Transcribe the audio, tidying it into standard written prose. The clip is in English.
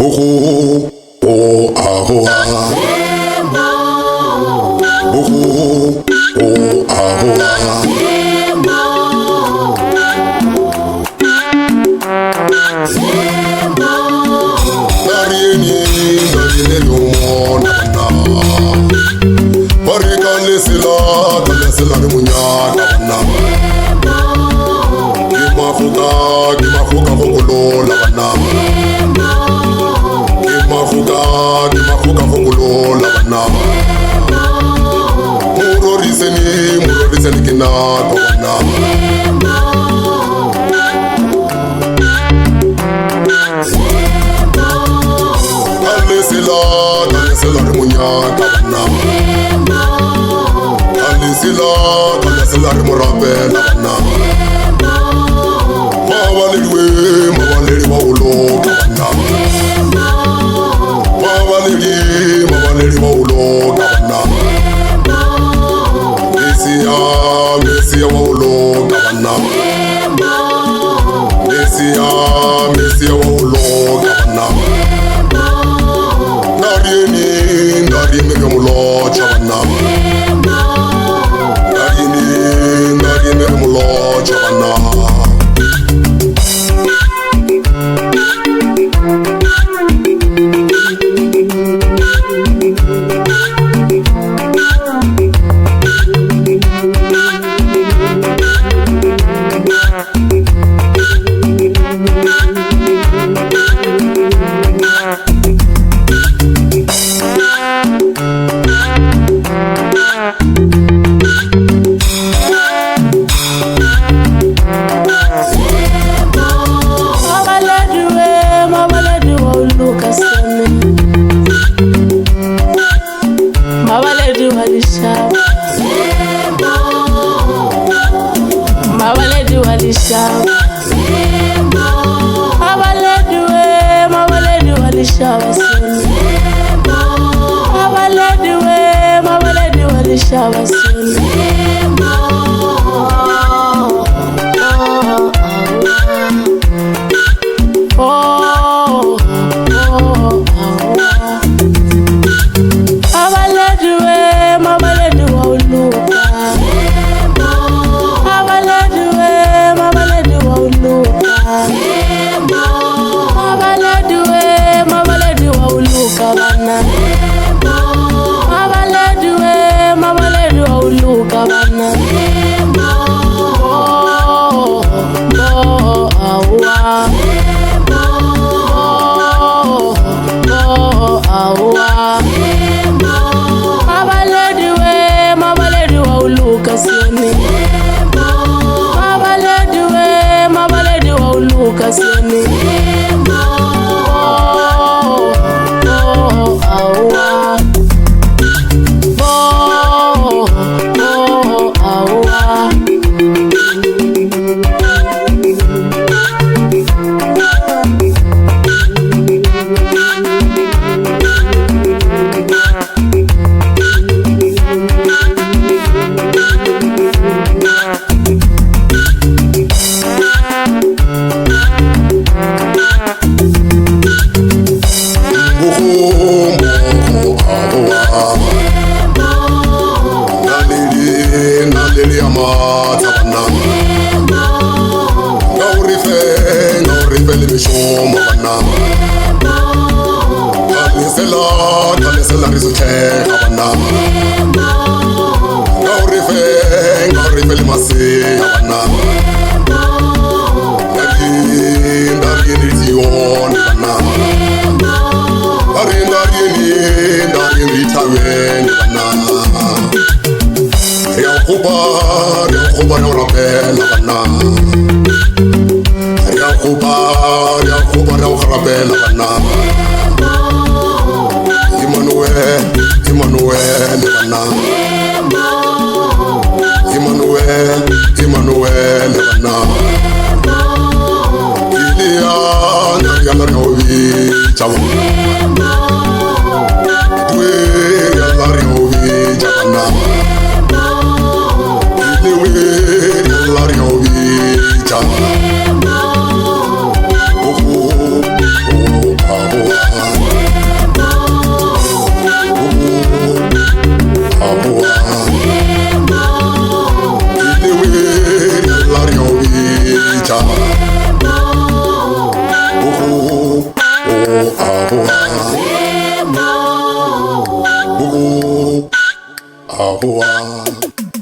Buhu, oh, ahoa. Buhu, oh, ahoa. Narieni lumona na. Barika lesila ni munyana na. Gimafuka fungulola na. Gimafuka fungulola na. Muroriseni kinato na. Alisila ni munyaka na. Alisila ni murabela na. Mawaleli wa uloka na. Mawaleli wa uloka na. Mesia wa uloka na. Mesia wa uloka na. Narieni kumulocha na. Narieni kumulocha na. Emmanuel na. Iliana yala rovi chawu. Dwe yala rovi chana. Iliwe yala rovi chana. Oh oh oh oh. picha. Oh, oh, oh, ah, oh, ah. Oh, oh, ah, oh, ah.